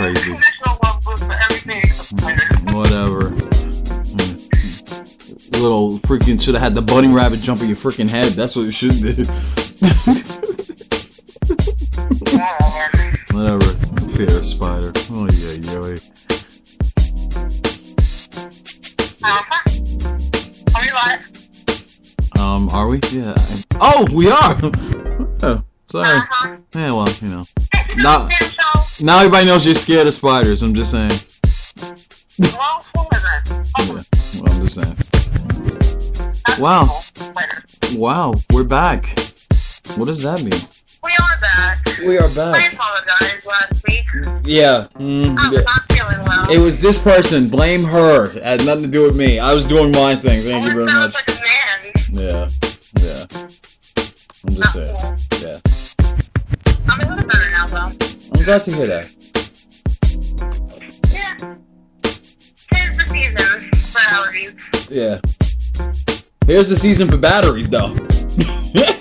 crazy. Unconditional love goes for everything except spiders. Whatever. Little freaking should have had the bunny rabbit jump at your freaking head. That's what it should do. Whatever. Fear of spider. Oh yeah. Are we live? Are we? Yeah. Oh, we are. Oh, sorry. Yeah, well, you know. Now everybody knows you're scared of spiders. I'm just saying. Well, who isn't? Yeah. Well, I'm just saying. Wow. Wow. We're back. What does that mean? We are back. We are back. I apologize last week. Yeah. I was not feeling well. It was this person. Blame her. It had nothing to do with me. I was doing my thing. Thank you very much. Like a man. Yeah. I'm just saying. Cool. Yeah. I'm a little better now, though. I'm glad to hear that. Yeah. Tis the season for allergies. Yeah. Here's the season for batteries, though. That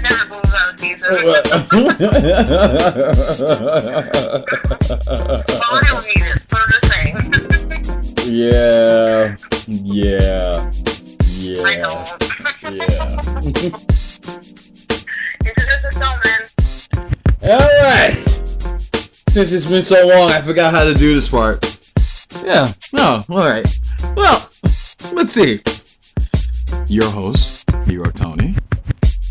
never goes out of season. Well, I don't need it, so I'm just saying. Yeah. I don't. Introduce yourself, man. Alright. Since it's been so long, I forgot how to do this part. Yeah. No. Alright. Well, let's see. Your host, Hero Tony.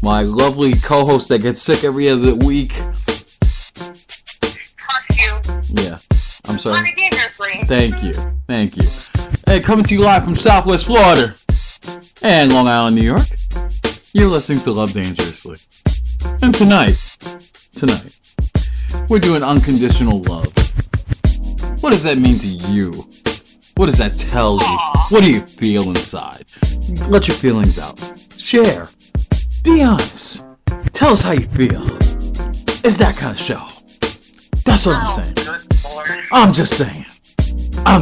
My lovely co-host that gets sick every other week. Fuck you. Yeah. I'm sorry. Money dangerously. Thank you. Hey, coming to you live from Southwest Florida and Long Island, New York. You're listening to Love Dangerously. And tonight, we're doing Unconditional Love. What does that mean to you? What does that tell you? What do you feel inside? Let your feelings out. Share. Be honest. Tell us how you feel. It's that kind of show. That's what I'm saying. Good Lord. I'm just saying. Are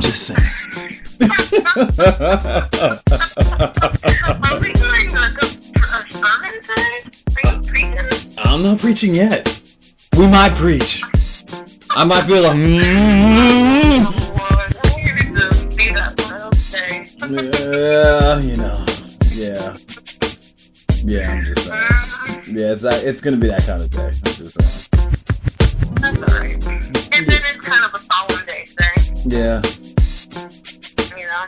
we doing a sermon today? Are you preaching? I'm not preaching yet. We might preach. I might feel like, Oh, Lord. I needed to see that one. Okay. Yeah, I'm just saying. Yeah, it's gonna be that kind of day. I'm just saying. That's alright. It is kind of a solemn day today. Yeah. You know?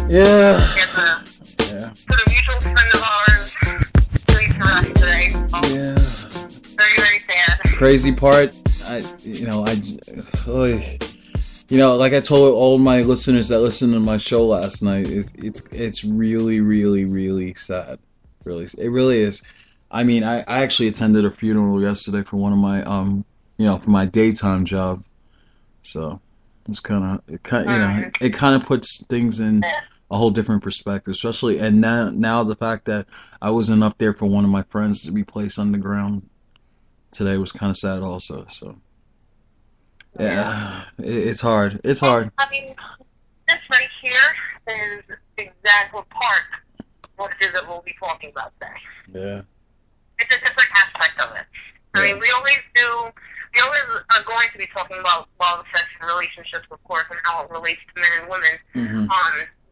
Yeah. For the mutual friend of ours, really for us today. So, Yeah. very, very sad. Crazy part, like I told all my listeners that listened to my show last night, it's really, really, really sad. Really, it really is. I mean, I actually attended a funeral yesterday for one of my for my daytime job. So it's kind of puts things in a whole different perspective, especially and now the fact that I wasn't up there for one of my friends to be placed underground today was kind of sad also. So yeah, it's hard. It's hard. I mean, this right here is exactly part what it is that we'll be talking about today. Yeah. It's a different aspect of it. I mean, we always are going to be talking about love, sex, and relationships, of course, and how it relates to men and women. Mm-hmm.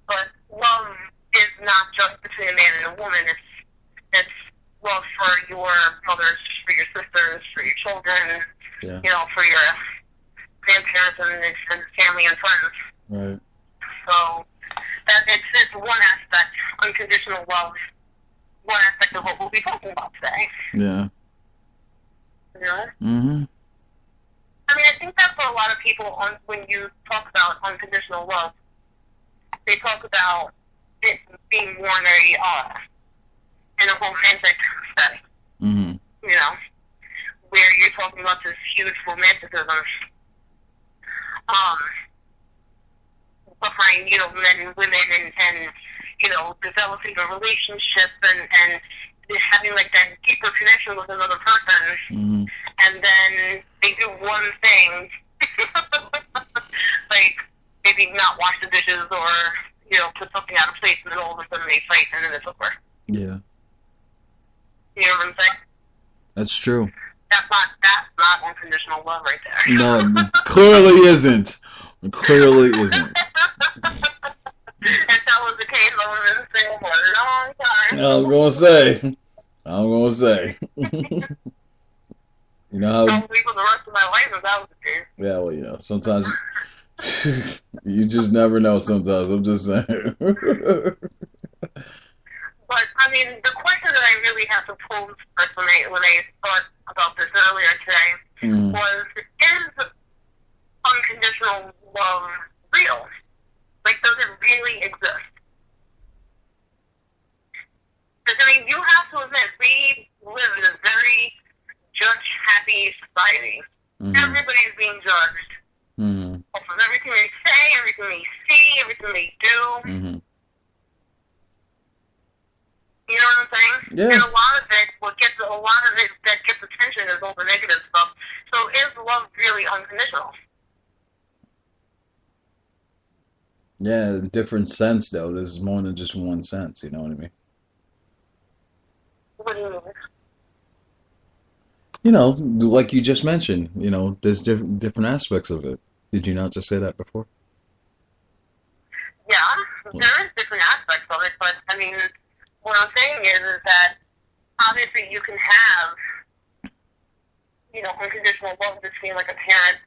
But love is not just between a man and a woman. It's love for your mothers, for your sisters, for your children, for your grandparents and extended family and friends. Right. So it's one aspect, unconditional love, one aspect of what we'll be talking about today. Yeah. You know? Mm-hmm. I mean, I think that for a lot of people, when you talk about unconditional love, they talk about it being more in a romantic setting. Mm-hmm. You know, where you're talking about this huge romanticism behind, men and women and developing a relationship and having like that deeper connection with another person. Mm-hmm. And then they do one thing, like maybe not wash the dishes or, put something out of place, and then all of a sudden they fight and then it's over. Yeah. You know what I'm saying? That's true. That's not not unconditional love right there. No, clearly isn't. Clearly isn't. If that was the case, I would have been single for a long time. I was gonna say. You know how? I'll leave for the rest of my life if that was the case. Yeah, well, you know, sometimes you just never know. Sometimes I'm just saying. But I mean, the question that I really have to pose when I thought about this earlier today was: is unconditional love real? Like, does it really exist? Because, I mean, you have to admit, we live in a very judge-happy society. Everybody's being judged off of everything they say, everything they see, everything they do. You know what I'm saying? Yeah. And a lot of it that gets attention is all the negative stuff. So is love really unconditional? Yeah, different sense though. There's more than just one sense. You know what I mean? What do you mean? You know, like you just mentioned. You know, there's different aspects of it. Did you not just say that before? Yeah, there is different aspects of it, but I mean, what I'm saying is that obviously you can have, you know, unconditional love between like a parent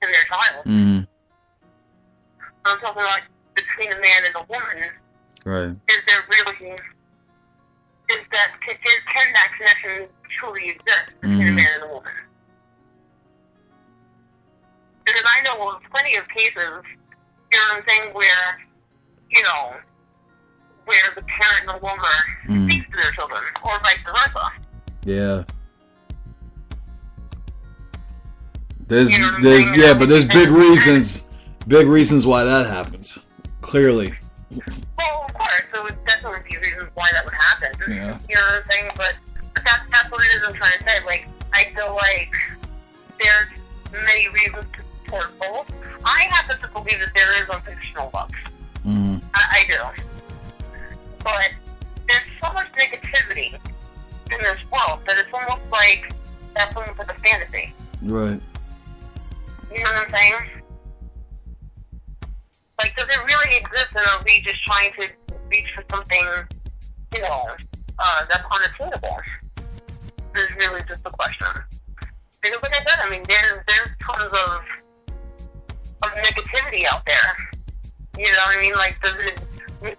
and their child. I'm talking about between a man and a woman. Right. Is there really, can that connection truly exist between a man and a woman? Because I know of plenty of cases, you know what I'm saying, where, you know, where the parent no longer speaks to their children, or vice versa. Yeah. There's you know what I'm saying? yeah, but there's big reasons why that happens. Clearly. Well, of course, there would definitely be reasons why that would happen. Yeah. You know what I'm saying? But that's what it is I'm trying to say. Like, I feel like there's many reasons to support both. I happen to believe that there is unconditional love. I do. But there's so much negativity in this world that it's almost like that's almost like a fantasy. Right. You know what I'm saying? Like, does it really exist, and are we just trying to reach for something, you know, that's unattainable? Is really just the question. Because, like I said, I mean, there's tons of negativity out there. You know what I mean?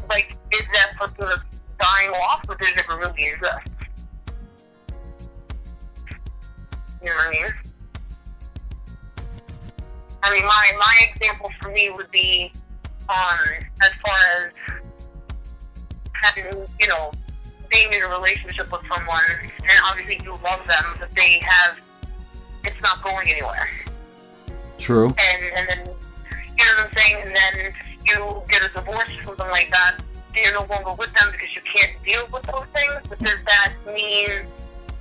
Like, is that something that's dying off, or does it really exist? You know what I mean? I mean, my example for me would be, as far as having, you know, being in a relationship with someone, and obviously you love them, but it's not going anywhere. True. And then, you know what I'm saying, and then you get a divorce or something like that, you're no longer with them because you can't deal with those things, but does that mean,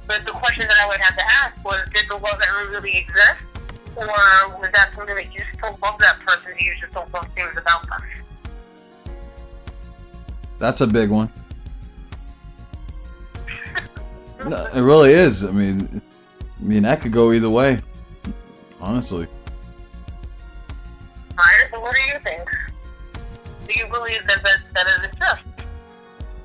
but the question that I would have to ask was, did the love ever really exist? Or was that something that you still love that person, you just don't love things about them? That's a big one. No, it really is. I mean, that could go either way, honestly. Alright, so what do you think? Do you believe that it exists?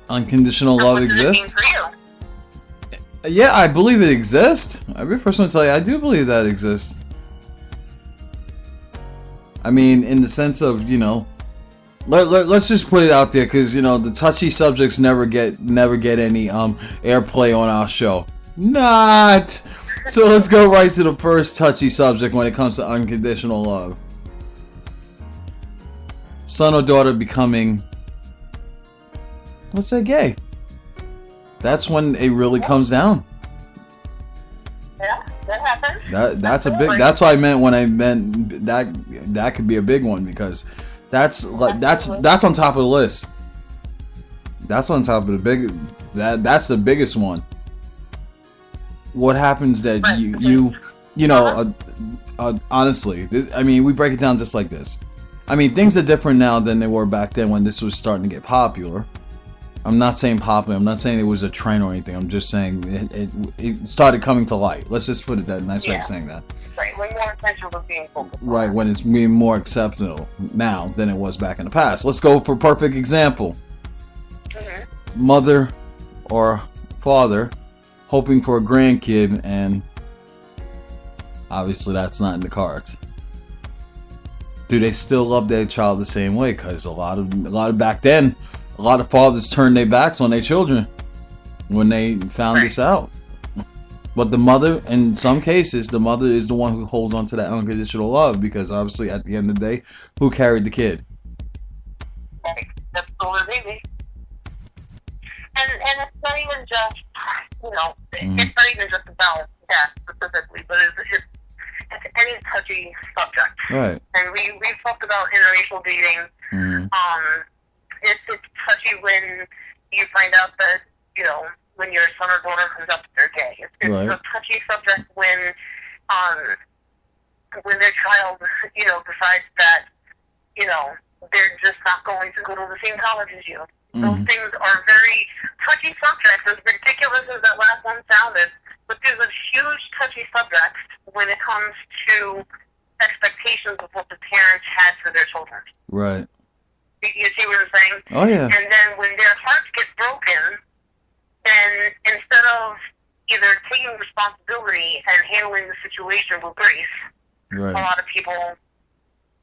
Unconditional love exists? For you? Yeah, I believe it exists. I'll be the first one to tell you, I do believe that exists. I mean, in the sense of, you know, let's just put it out there, because, you know, the touchy subjects never get any airplay on our show. Not. So let's go right to the first touchy subject when it comes to unconditional love. Son or daughter becoming, let's say, gay. That's when it really comes down. Yeah, that happens. That's a big. That's what I meant when I meant that could be a big one, because that's on top of the list. That's on top of the big. That's the biggest one. What happens that you know, honestly, I mean, we break it down just like this. I mean, things are different now than they were back then when this was starting to get popular. I'm not saying popular. I'm not saying it was a trend or anything. I'm just saying it started coming to light. Let's just put it that nice way of saying that. Right, when more attention was being focused on. Right, when it's being more acceptable now than it was back in the past. Let's go for a perfect example. Mm-hmm. Mother or father hoping for a grandkid, and obviously that's not in the cards. Do they still love their child the same way? Because a lot of back then, a lot of fathers turned their backs on their children when they found this out. But the mother, in some cases, the mother is the one who holds on to that unconditional love, because obviously at the end of the day, who carried the kid? Right. That's still their baby. And it's not even just, it's not even just about that specifically, but it's any touchy subject. Right. And we've talked about interracial dating. Mm-hmm. It's touchy when you find out that, when your son or daughter comes up that they're gay. It's a touchy subject when their child, decides that, they're just not going to go to the same college as you. Mm-hmm. Those things are very touchy subjects, as ridiculous as that last one sounded. But there's a huge touchy subject when it comes to expectations of what the parents had for their children. Right. You see what I'm saying? Oh, yeah. And then when their hearts get broken, then instead of either taking responsibility and handling the situation with grace, a lot of people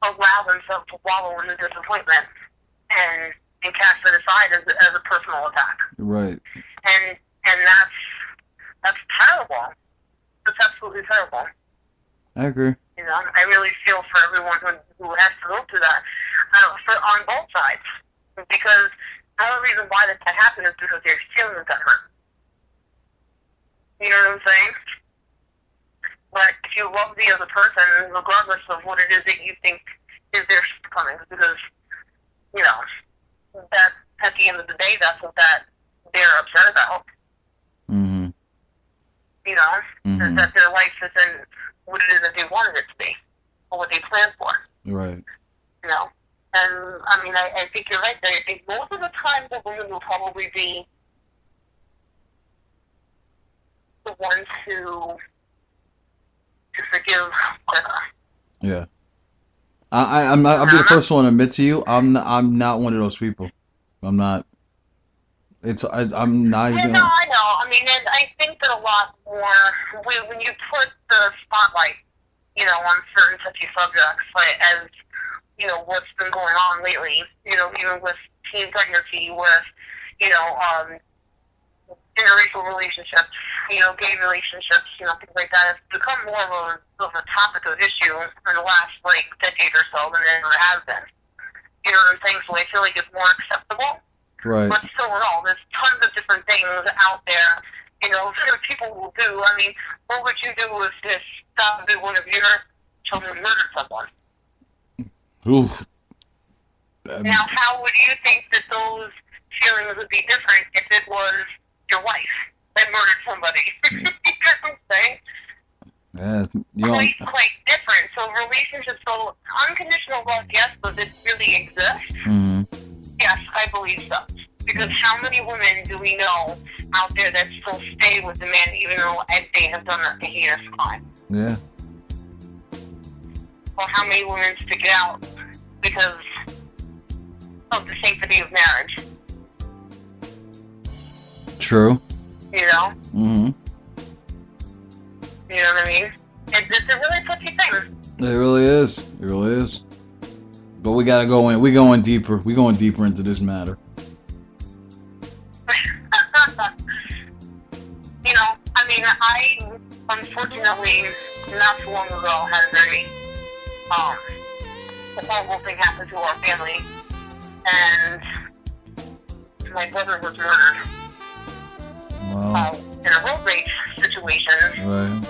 allow themselves to wallow in the disappointment and cast it aside as a personal attack. Right. And that's terrible. That's absolutely terrible. I agree. I really feel for everyone who has to go through that, on both sides, because the only reason why that happened is because their feelings got hurt. You know what I'm saying? But if you love the other person, regardless of what it is that you think is their shortcomings, because, that at the end of the day, that's what they're upset about. Mm-hmm. Mm-hmm. That their life isn't what it is that they wanted it to be, or what they planned for. Right. And I mean, I think you're right there. I think most of the time the women will probably be the ones to forgive quicker. Yeah. I'll be the first one to admit to you, I'm not one of those people. I'm not. I'm not even. No, I know. I mean, and I think that a lot more when you put the spotlight, on certain touchy subjects, like as what's been going on lately, even with teen pregnancy, with interracial relationships, gay relationships, things like that. It's become more of a topic of issue in the last decade or so than it ever has been. You know what I'm saying? So I feel like it's more acceptable. Right. But still, there's tons of different things out there, that people will do. I mean, what would you do if one of your children murdered someone? Oof. Now, how would you think that those feelings would be different if it was your wife that murdered somebody? You know what I'm saying? Yeah, quite different. So relationships, so unconditional love, yes, does it really exist? Mm-hmm. Yes, I believe so. Because how many women do we know out there that still stay with the man even though they have done a heinous crime? Yeah. Or how many women stick it out because of the sanctity of marriage? True. Mm-hmm. You know what I mean? It's a really touchy thing. It really is. It really is. But we gotta go in. We're going deeper. We're going deeper into this matter. I mean, I unfortunately not too long ago had a very horrible thing happen to our family, and my brother was murdered. Wow. In a road rage situation. Right.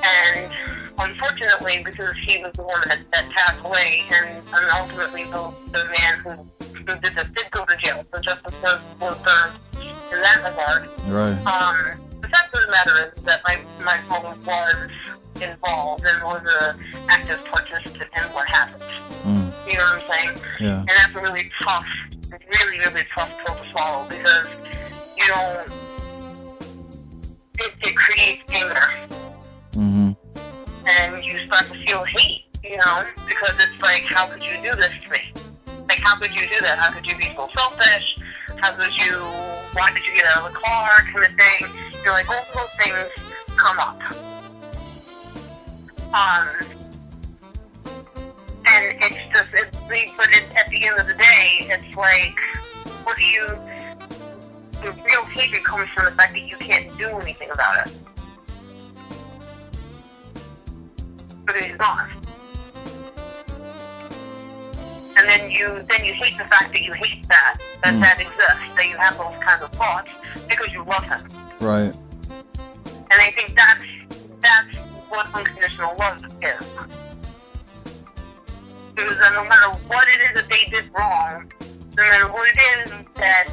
And unfortunately, because he was the one that passed away, and ultimately the man who did this did go to jail, so justice was served in that regard. Right. The fact of the matter is that my father was involved and was an active participant in what happened. You know what I'm saying? Yeah. And that's a really tough really, really tough pill to swallow because, you know, it creates anger. Mm-hmm. And you start to feel hate, you know, because it's like, how could you do this to me? Like, how could you do that? How could you be so selfish? Why did you get out of the car, kind of thing? You're like, all those things come up. And it's just, but at the end of the day, it's like, the real hatred comes from the fact that you can't do anything about it. But he's gone. And then you hate the fact that you hate that exists, that you have those kinds of thoughts because you love him. Right. And I think that's what unconditional love is. Because no matter what it is that they did wrong, no matter what it is that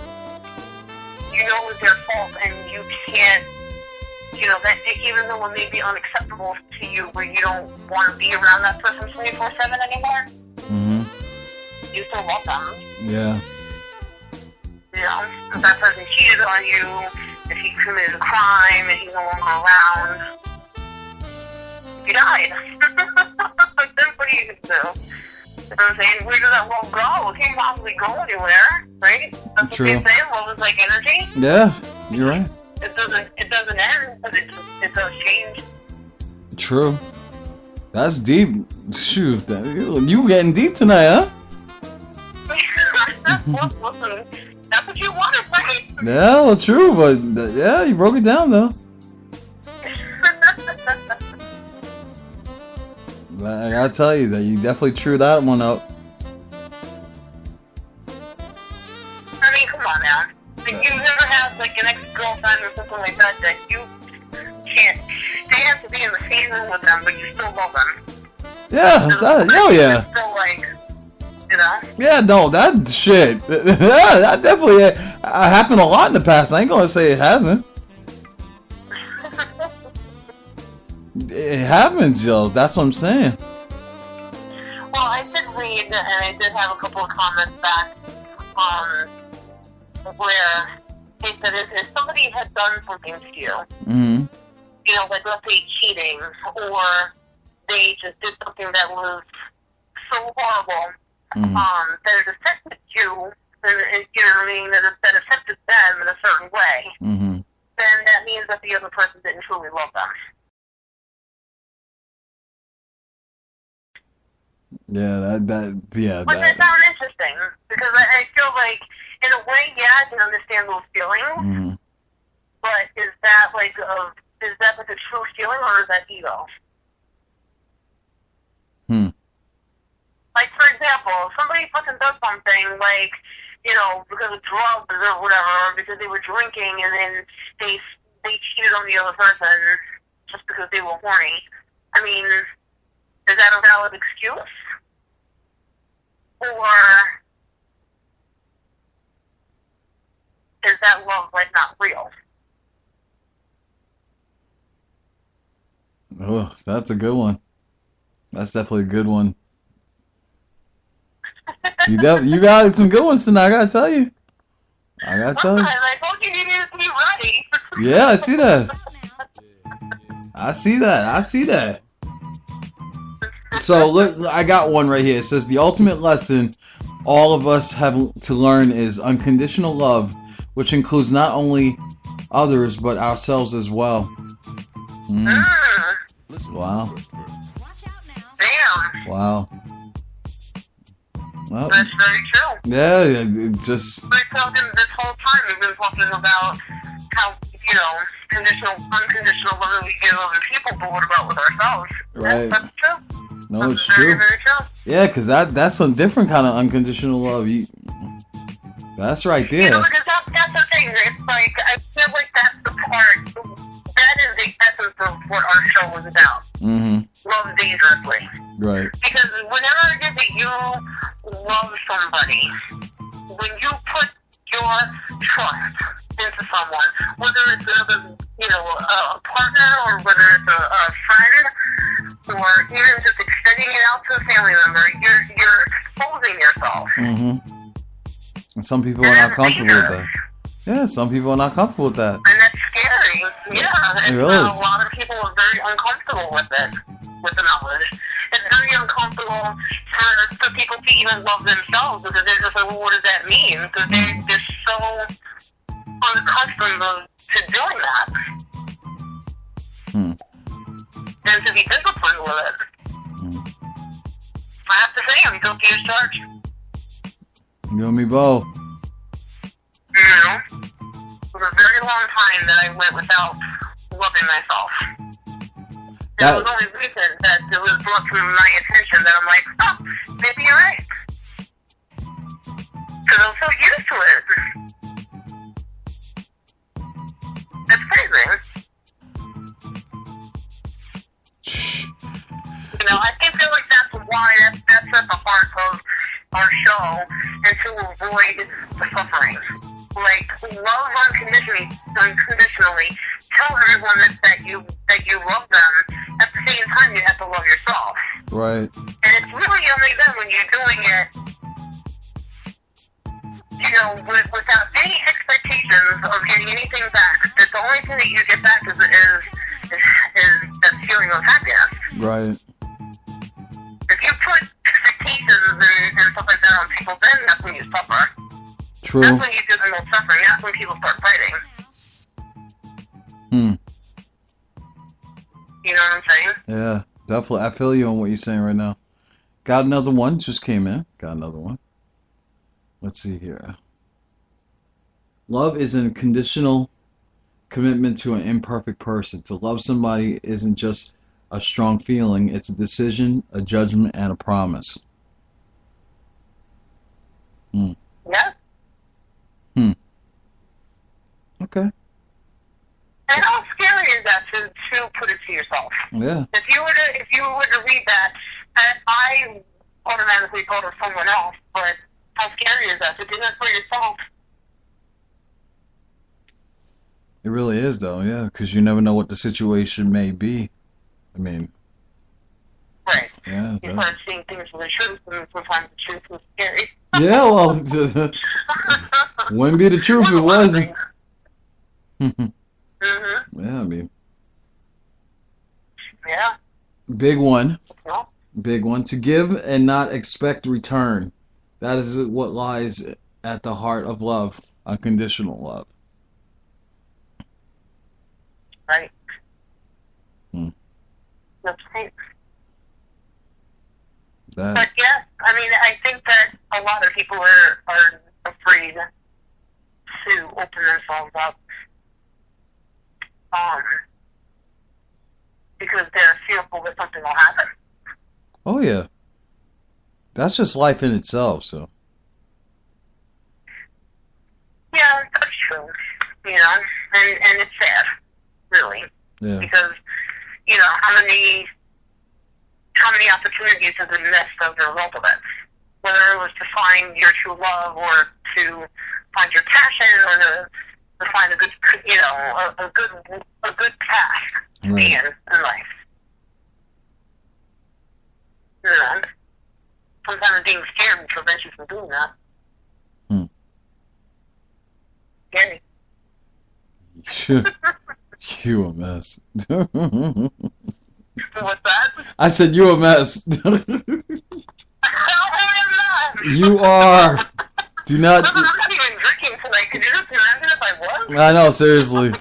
you know is their fault and you can't, you know, that even though it may be unacceptable to you where you don't want to be around that person 24/7 anymore, you still love them. Yeah. You know, if that person cheated on you, if he committed a crime and he's no longer around, he died. Then what are you going to do? You know what I'm saying? Where does that love go? It can't possibly go anywhere, right? That's what they say. Love is like energy. Yeah, you're right. It doesn't end, but it does change. True. That's deep. Shoot, you getting deep tonight, huh? Listen, that's what you wanted, right? Yeah, well, true, but yeah, you broke it down though. I gotta tell you that you definitely threw that one up. I mean, come on now. Like, you never have like an ex-girlfriend or something like that you can't stand to be in the same room with them, but you still love them. Yeah, yeah. Still like, you know? Yeah, no, that shit. Yeah, that definitely happened a lot in the past. I ain't gonna say it hasn't. It happens, yo. That's what I'm saying. Well, I did read, and I did have a couple of comments back, where they said if somebody had done something to you, you know, like let's say cheating, or they just did something that was so horrible, that it affected you, and, you know what I mean, that affected them in a certain way, then that means that the other person didn't truly love them. Yeah, But that sounds interesting, because I feel like, in a way, yeah, I can understand those feelings, but is that like a true feeling, or is that ego? Like, for example, if somebody fucking does something, like, you know, because of drugs or whatever, or because they were drinking, and then they cheated on the other person just because they were horny, I mean, is that a valid excuse? Or is that love, like, not real? Oh, that's a good one. That's definitely a good one. You got some good ones tonight, I gotta tell you. I told you needed to be ready. Yeah, I see that. I see that. So look, I got one right here. It says the ultimate lesson all of us have to learn is unconditional love, which includes not only others but ourselves as well. Wow. Damn. Wow. Well, that's very true. Yeah, it just. We're talking this whole time. We've been talking about how, you know, unconditional love we give other people, but what about with ourselves? Right. That's true. No, it's very, true. very true. Yeah, because that's some different kind of unconditional love. That's right there. You know, because that's the thing. It's like, I feel like that's the part. That is the essence of what our show was about. Love dangerously. Right. Because whenever it is that you love somebody, when you put your trust into someone, whether it's a partner, or whether it's a friend, or even just extending it out to a family member, you're exposing yourself. And some people are And not that's comfortable with dangerous. that. Yeah, some people are not comfortable with that. And that's scary. Yeah. And It really is. a lot of people are very uncomfortable with it, with the knowledge. It's very uncomfortable for people to even love themselves because they're just like, well, what does that mean? Because they're so unaccustomed to doing that. And to be disciplined with it. I have to say, I'm guilty as charged. You and me both. You know, it was a very long time that I went without loving myself. And it was only recent that it was brought to my attention that I'm like, oh, maybe you're right. Because I'm so used to it. That's crazy. You know, I feel like that's why that's at the heart of our show, and to avoid the suffering. Like, love unconditionally. Tell everyone that you love them. At the same time, you have to love yourself. Right. And it's really only then when you're doing it, you know, without any expectations of getting anything back. That the only thing that you get back is that feeling of happiness. Right. If you put expectations and stuff like that on people, then that's when you suffer. True. That's when you do the most suffering. That's when people start fighting. You know what I'm saying? Yeah, definitely. I feel you on what you're saying right now. Got another one. Just came in. Got another one. Let's see here. Love is an conditional commitment to an imperfect person. To love somebody isn't just a strong feeling. It's a decision, a judgment, and a promise. Yeah. Okay. And how scary is that to put it to yourself? Yeah. If you were to read that, I automatically thought of someone else, but how scary is that to do that for yourself? It really is, though, yeah, because you never know what the situation may be. I mean... Right. Yeah. You start seeing things for the truth, and sometimes the truth is scary. Yeah, well, wouldn't be the truth if it wasn't. Yeah, I mean... Yeah. Big one. Yeah. Big one. To give and not expect return. That is what lies at the heart of love. Unconditional love. Right. That's right. But yeah, I mean, I think that a lot of people are afraid to open themselves up. Because they're fearful that something will happen. Oh, yeah. That's just life in itself, so. Yeah, that's true. You know, and it's sad, really. Yeah. Because, you know, how many opportunities have been missed as a result of it? Whether it was to find your true love, or to find your passion, or to find a good, you know, a good path to be in life. You know, sometimes being scared prevents you from doing that. Scary. You a mess. What's that? I said you a mess. No, I am not. You are. Do not. I'm not even drinking tonight. Could you just imagine if I was? I know, seriously.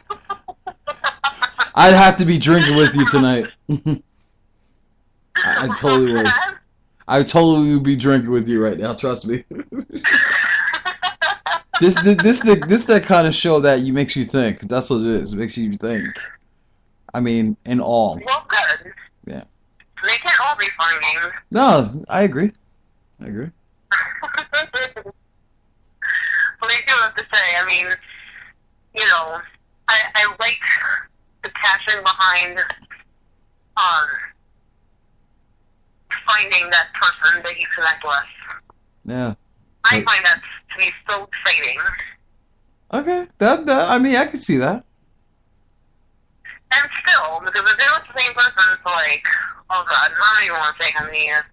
I'd have to be drinking with you tonight. I totally would. I totally would be drinking with you right now. Trust me. This that kind of show that makes you think. That's what it is. It makes you think. I mean, in all. Well, good. Yeah. They can't all be fun games. No, I agree. But I do have to say, I mean, you know, I like the passion behind finding that person that you connect with. Yeah. I find that to be so exciting. Okay. That I mean, I can see that. And still, because if they're with the same person, it's like, oh God, I don't even want to say how many years.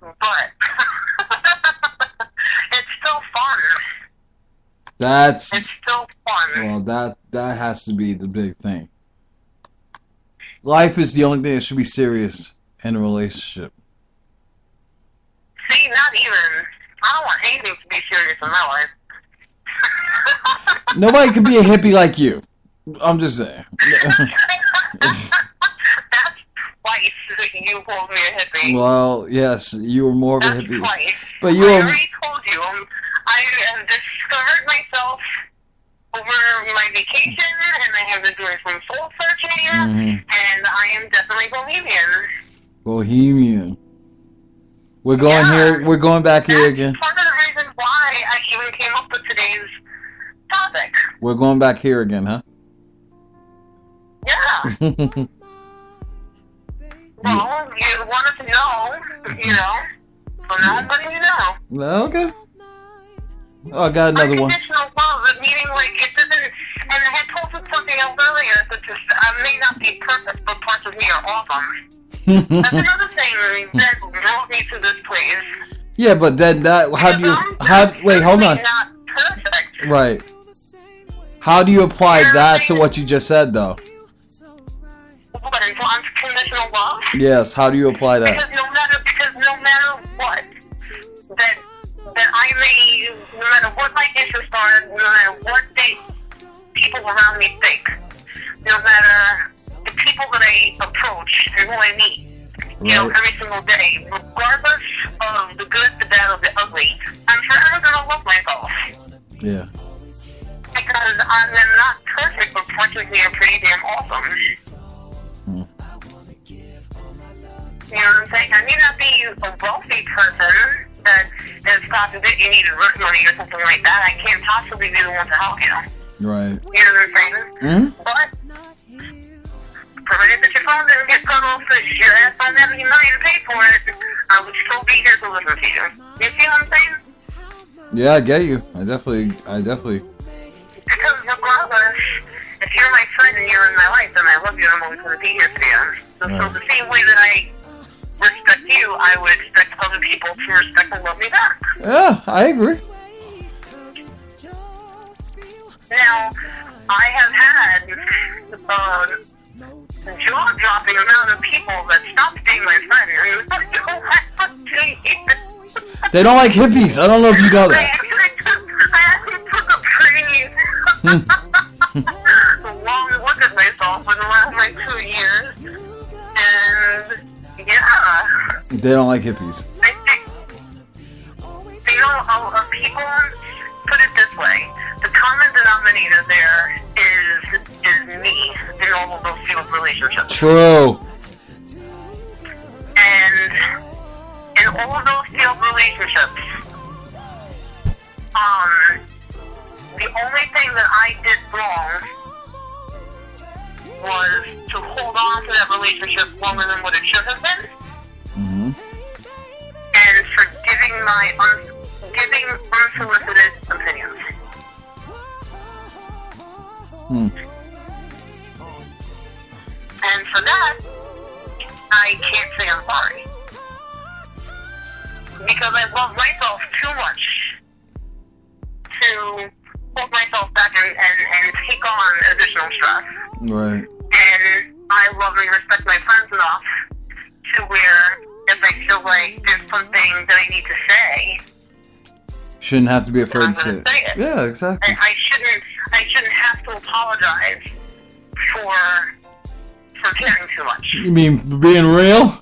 But it's still fun That's it's still fun. Well, that has to be the big thing. Life is the only thing that should be serious in a relationship. See, not even. I don't want anything to be serious in my life. Nobody can be a hippie like you. I'm just saying. That's twice you called me a hippie. Well, yes, you were more of a That's hippie. Twice. But you I were. already told you. I have discovered myself over my vacation, and I have been doing some soul searching, and I am definitely Bohemian. Bohemian. We're going here. We're going back here again. Part of the reason why I even came up with today's topic. We're going back here again, huh? Yeah. Well, you wanted to know, so now I'm letting you know. Okay. Oh, I got another one. Unconditional love, meaning like it doesn't, and I had told you something else earlier, that just, I may not be perfect, but parts of me are awesome. That's another thing that brought me to this place. Yeah, but then wait, hold on. Not perfect. Right. How do you apply that to what you just said, though? What, into unconditional love? Yes, how do you apply that? Because no matter what, that I may, no matter what my interests are, no matter what people around me think, no matter the people that I approach and who I meet, every single day, regardless of the good, the bad, or the ugly, I'm forever gonna love myself. Yeah. Because I'm not perfect, but parts of me are pretty damn awesome. You know what I'm saying? I may not be a wealthy person that is possible that you need work money or something like that. I can't possibly be the one to help you. Right. You know what I'm saying? But provided that your phone doesn't get cut off, that your ass don't have any money to pay for it, I would still be here to listen to you. You see what I'm saying? Yeah, I get you. I definitely. Because regardless, if you're my friend and you're in my life, then I love you and I'm always going to be here for you. So the same way that I respect you, I would expect other people to respect and love me back. Yeah, I agree. Now, I have had jaw-dropping amount of people that stopped being my friend and don't like me. They don't like hippies. I don't know if you know that. I actually took a pretty long look at myself in the last 2 years, and yeah. They don't like hippies. I think, people, put it this way, the common denominator there is me in all of those field relationships. True. And in all of those field relationships, the only thing that I did wrong was to hold on to that relationship longer than what it should have been. And for giving unsolicited opinions. And for that, I can't say I'm sorry. Because I love myself too much to hold myself back and take on additional stress. Right. And I love and respect my friends enough to where if I feel like there's something that I need to say, shouldn't have to be afraid to say it. Yeah, exactly. I shouldn't have to apologize for caring too much. You mean being real?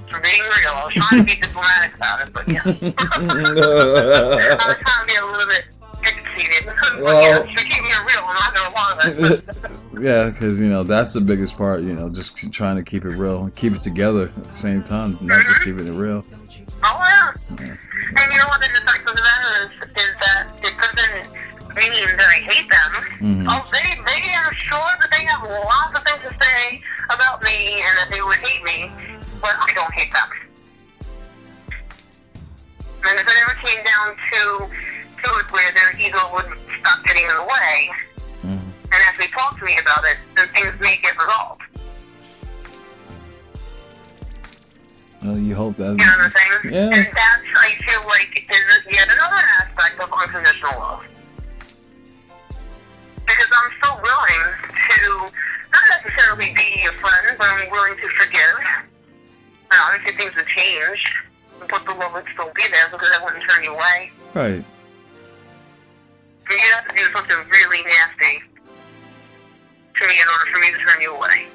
For being real. I was trying to be diplomatic about it, but yeah. I was trying to be a little bit educated. Well, for keeping it real, I'm not going to apologize. Yeah, because, that's the biggest part, just trying to keep it real and keep it together at the same time, not just keeping it real. Oh, yeah. And you know what the fact of the matter is that it doesn't mean that I hate them. Oh, they are sure that they have lots of things to say about me and that they would hate me, but I don't hate them. And if it ever came down to it where their ego would stop getting in the way, and actually talk to me about it, then things may get resolved. Well, you hope that. You know what I'm saying? Yeah. And that's, I feel like, is yet another aspect of unconditional love. Because I'm so willing to not necessarily be a friend, but I'm willing to forgive. And obviously things have changed, but the love would still be there because I wouldn't turn you away. Right. And you'd have to do something really nasty to me in order for me to turn you away.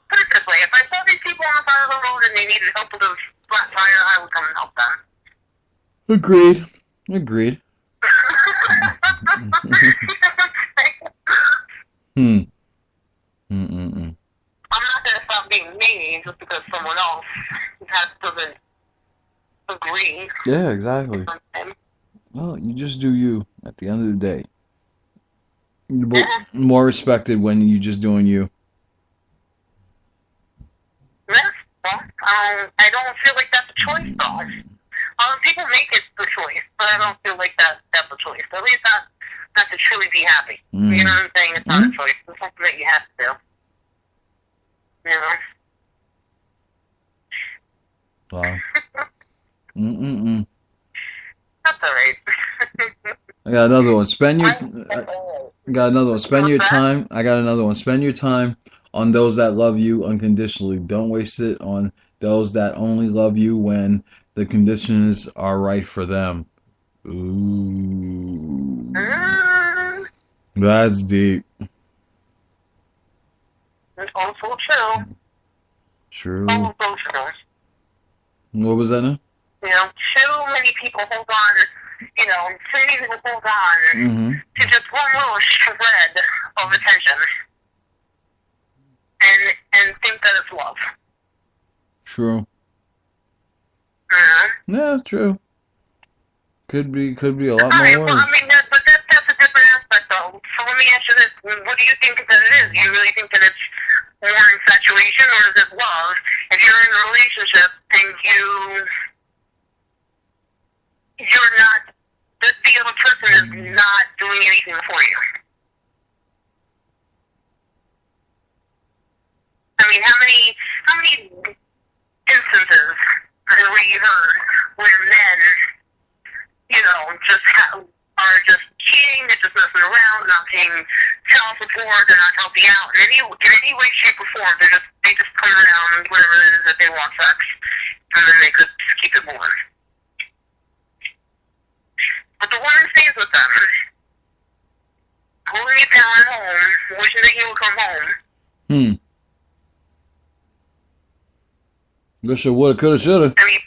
Put it this way, if I saw these people on the side of the road and they needed help with a flat tire, I would come and help them. Agreed. Agreed. I'm not going to stop being me just because someone else doesn't agree. Yeah, exactly. Well, you just do you at the end of the day. You're more respected when you're just doing you. Yeah, well, I don't feel like that's a choice, though. People make it the choice, but I don't feel like that's a choice. At least not to truly be happy. You know what I'm saying? It's not a choice. It's something that you have to do. You know? Wow. That's all right. I got another one. I got another one. Spend your time. I got another one. Spend your time on those that love you unconditionally. Don't waste it on those that only love you when the conditions are right for them. Ooh. That's deep. It's also true. True. Also true. What was that now? You know, too many people hold on, too many people hold on to just one little shred of attention and think that it's love. True. Mm-hmm. Yeah, true. Could be a lot more Right, words. well, I mean, but that's a different aspect, though. So let me ask you this. What do you think that it is? Do you really think that it's more infatuation, or is it love? If you're in a relationship and you're not, the other person is not doing anything for you. I mean, how many instances have we heard where men, are just cheating, they're just messing around, not paying child support, they're not helping out in any way, shape, or form. They just come around whatever it is that they want sex, and then they could just keep it moving. But the woman stays with them, holding it down at home, wishing that he would come home. Wish I woulda, coulda, shoulda. I mean,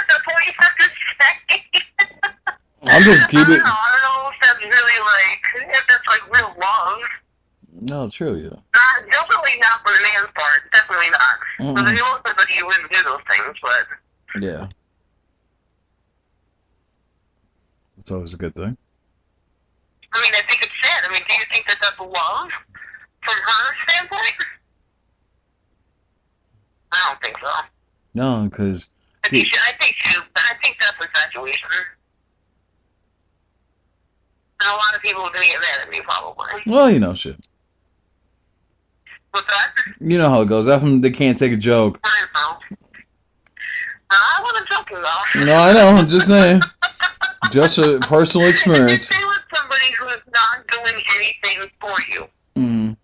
that's what you have to say. I'm just keeping. I don't know if that's really if that's real love. No, true, yeah. Definitely not for the man's part. Definitely not. Because if you want somebody, you wouldn't do those things, but. Yeah. It's always a good thing. I mean, I think it's sad. I mean, do you think that that's love from her standpoint? I don't think so. No, because. I think that's infatuation. And a lot of people are going to get mad at me, probably. Well, shit. What's that? You know how it goes. After they can't take a joke. I know. I wasn't joking, though. No, I know. I'm just saying. Just a personal experience. If you stay with somebody who is not doing anything for you, and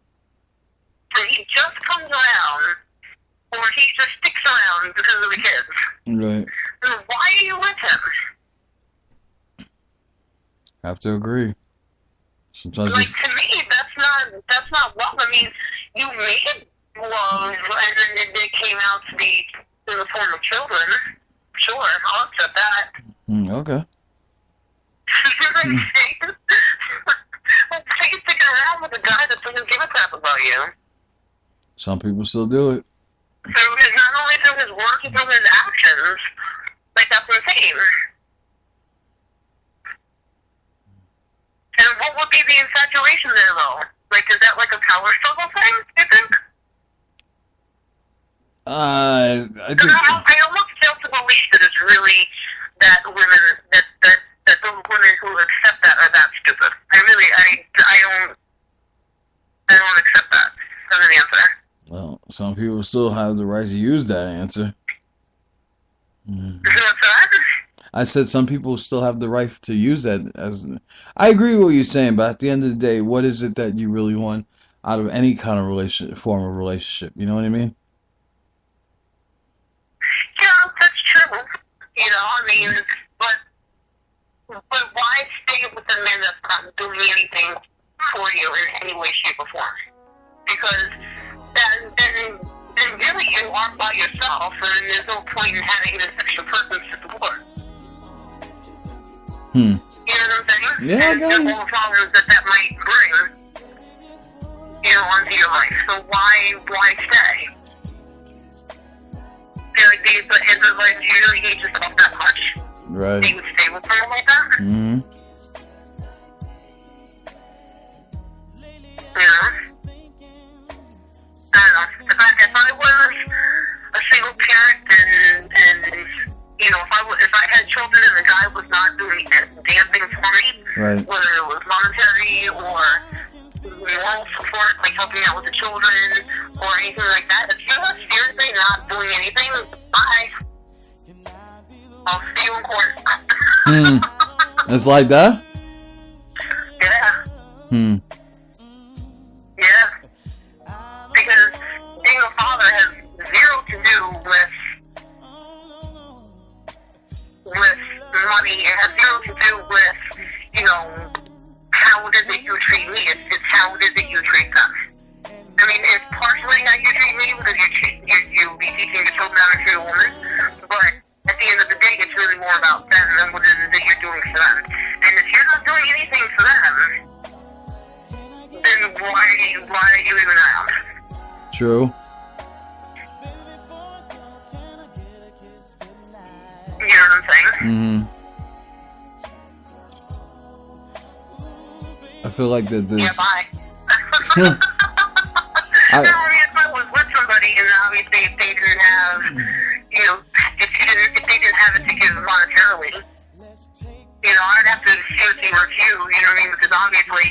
he just comes around, or he just sticks around because of the kids, right? then why are you with him? Have to agree. Sometimes to me, that's not love. I mean, you made love, and then it came out to be in the form of children. Sure, I'll accept that. Okay. You know what I'm saying? Why are you sticking around with a guy that doesn't give a crap about you? Some people still do it. Not only through his work, but through his actions. That's insane. And what would be the infatuation there, though? Is that a power struggle thing, you think? I think. I almost fail to believe that it's really that women, that those women who accept that are that stupid. I don't accept that as an answer. Well, some people still have the right to use that answer. Mm. What's that? I said some people still have the right to use that as. I agree with what you're saying, but at the end of the day, what is it that you really want out of any kind of form of relationship? You know what I mean? Yeah, that's true. You know, I mean, but why stay with a man that's not doing anything for you in any way, shape, or form? Because then really you are by yourself, and there's no point in having this extra person to support. You know what I'm saying? Yeah, I got and all the problems that might bring, you know, onto your life. So why stay? Like, do you really hate yourself that much? Right. Do you stay with someone like that? Mm-hmm. Yeah. I don't know. If I was a single parent and you know, if I had children and the guy was not doing damn things for me, right, whether it was monetary or moral support, like helping out with the children or anything like that, if you're seriously not doing anything, bye. I'll see you in court. It's like that? Yeah. Yeah. Because being a father has zero to do with money. It has zero to do with, you know, how it is that you treat me. It's how it is that you treat them. I mean, it's partially how you treat me because you be teaching the children how to treat a woman, but at the end of the day, it's really more about them and what it is that you're doing for them. And if you're not doing anything for them, then why are you even around? True. You know what I'm saying? Mm-hmm. I feel like that this. Yeah, bye. I mean, if I was with somebody and obviously if they didn't have, you know, if they didn't have it to give monetarily, you know, I'd have to seriously review, you know what I mean? Because obviously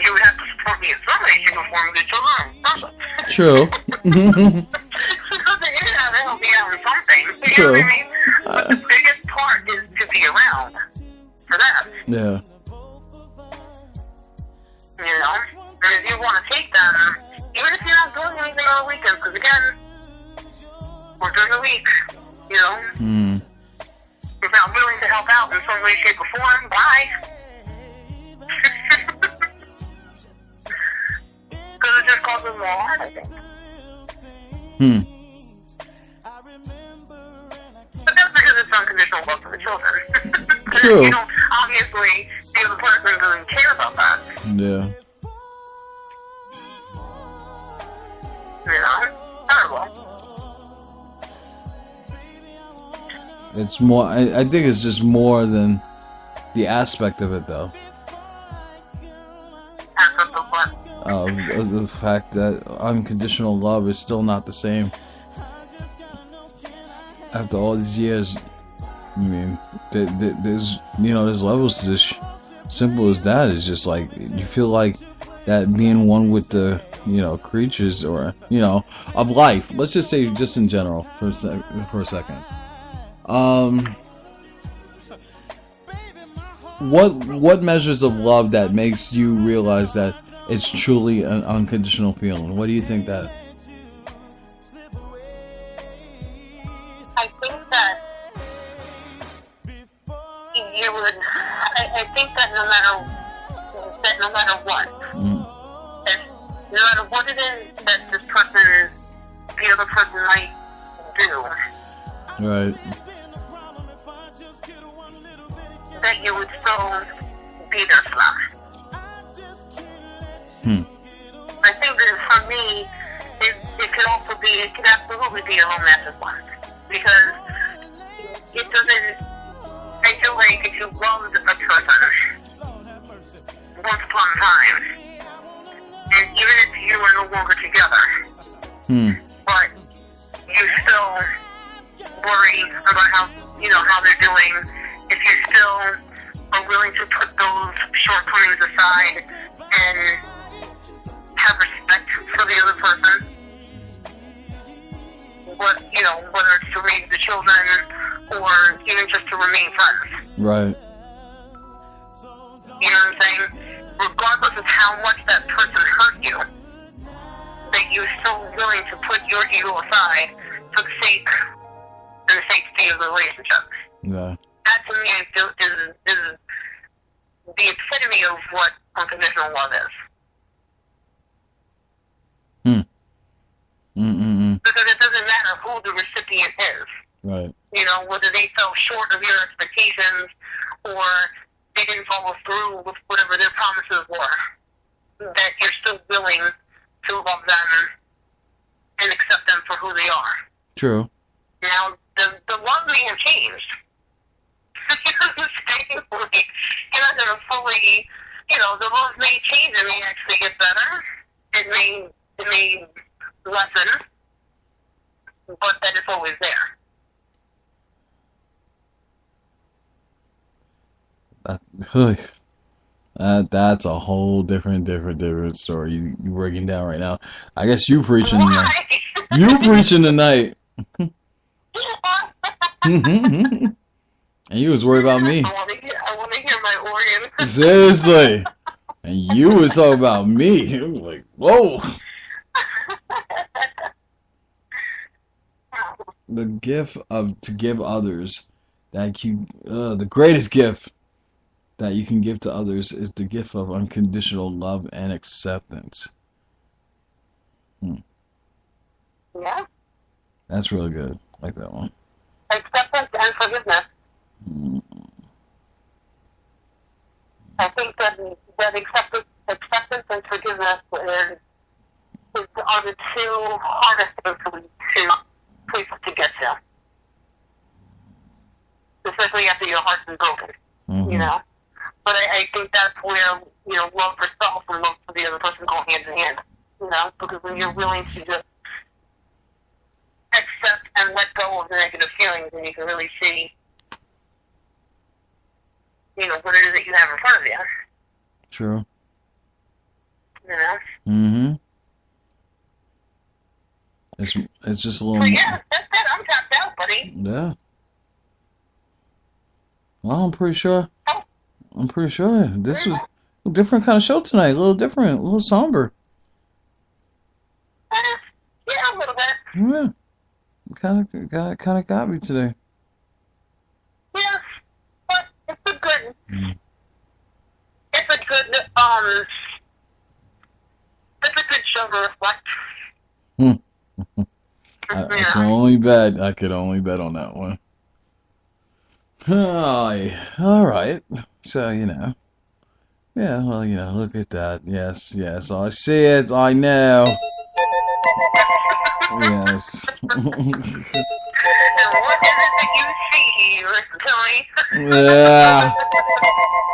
you would have to support me in some way, shape, or form with your own. True. Because you have to help me out with something. You True. know what I mean? But the biggest part is to be around for them. Yeah. You know? And if you want to take them, even if you're not doing anything on the weekends, because again, we're during the week, you know? If I'm willing to help out in some way, shape, or form, bye. Because it just causes more harm, I think. But that's because it's unconditional love for the children. True. You know, obviously, the other person doesn't care about that. Yeah. You know? Terrible. It's more. I think it's just more than the aspect of it, though. Aspect of what? Of the fact that unconditional love is still not the same. After all these years, I mean, there's there's levels to this. Simple as that. It's just like you feel like that being one with the creatures or of life. Let's just say just in general for a second. What measures of love that makes you realize that it's truly an unconditional feeling? What do you think that? I think that you would. I think that no matter what, no matter what it is that the other person might do, right, that you would still be there for them. I think that for me, it could absolutely be a romantic one. Because it doesn't, I feel like if you loved a person once upon a time, and even if you are no longer together, but you still worry about how they're doing, if you still are willing to put those shortcomings aside and have respect for the other person, whether it's to raise the children or even just to remain friends. Right. You know what I'm saying? Regardless of how much that person hurt you, that you're still willing to put your ego aside for the sake and the safety of the relationship. Yeah. That to me is the epitome of what unconditional love is. Because it doesn't matter who the recipient is. Right. You know, whether they fell short of your expectations or they didn't follow through with whatever their promises were, that you're still willing to love them and accept them for who they are. True. Now, the love may have changed. You know what I'm saying? Like, you're not going to fully, the love may change. It may actually get better. It may lessen, but that it's always there. That's a whole different story you breaking down right now. I guess you preaching tonight. You preaching tonight. And you was worried about me. I want to hear my organ. Seriously. And you was talking about me. It was like, whoa. The gift to give others, the greatest gift that you can give to others is the gift of unconditional love and acceptance. Yeah. That's really good. I like that one. Acceptance and forgiveness. I think that acceptance and forgiveness are the two hardest things places to get to. Especially after your heart's been broken. But I think that's where, love for self and love for the other person go hand in hand. Because when you're willing to just accept and let go of the negative feelings, and you can really see, what it is that you have in front of you. True. It's just a little. So yeah, that's it. I'm tapped out, buddy. Yeah. Well, I'm pretty sure this was a different kind of show tonight. A little different, a little somber. Yeah, a little bit. Yeah. Kind of got me today. Yeah, but it's a good. It's a good show to reflect. I can only bet. I could only bet on that one. Oh, all right. So, yeah, well, look at that. Yes, I see it. I know. Yes. And what is it that you see? Listen to me. Yeah.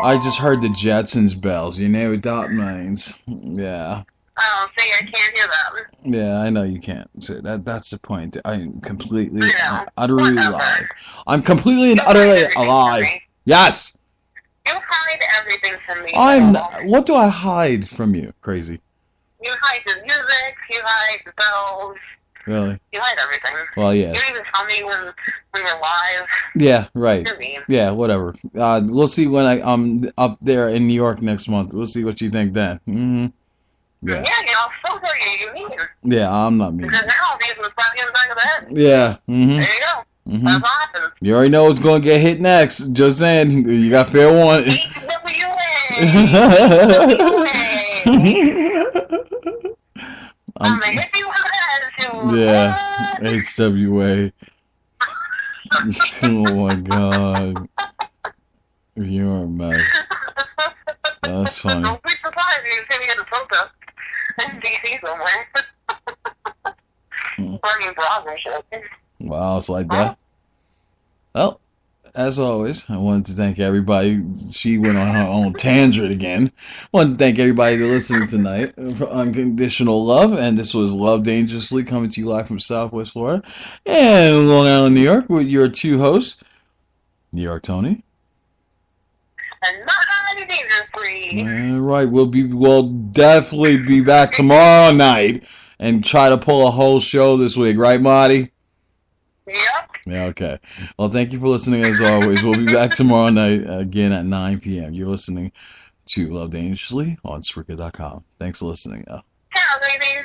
I just heard the Jetsons bells. You know what that means. Yeah. Oh, see, I can't hear that. Yeah, I know you can't. So that's the point. I'm completely, utterly alive. I'm completely and utterly alive. Yes. You hide everything from me. What do I hide from you? Crazy. You hide the music. You hide the bells. Really? You hide everything. Well, yeah. You don't even tell me when you're live. Yeah, right. You're mean. Yeah, whatever. We'll see when I'm up there in New York next month. We'll see what you think then. Yeah. Yeah, so you're mean. Yeah, I'm not mean. Because now these are probably in the back of the head. Yeah. There you go. That's what happens. You already know what's going to get hit next. Just saying, you got fair warning. I'm gonna hit you with an attitude. Yeah, HWA. Oh my god. You're a mess. That's funny. Don't be surprised if you see me at a protest in D.C. somewhere. Burning bras and shit. Wow, it's like that. Well, as always, I wanted to thank everybody. She went on her own tangent again. I wanted to thank everybody that listened tonight for Unconditional Love. And this was Love Dangerously, coming to you live from Southwest Florida and Long Island, New York, with your two hosts, New York Tony. And not dangerously. All right, we'll definitely be back tomorrow night and try to pull a whole show this week, right, Marty? Yep. Yeah, okay. Well, thank you for listening as always. We'll be back tomorrow night again at 9 p.m. You're listening to Love Dangerously on Spreaker.com. Thanks for listening. Ciao, baby.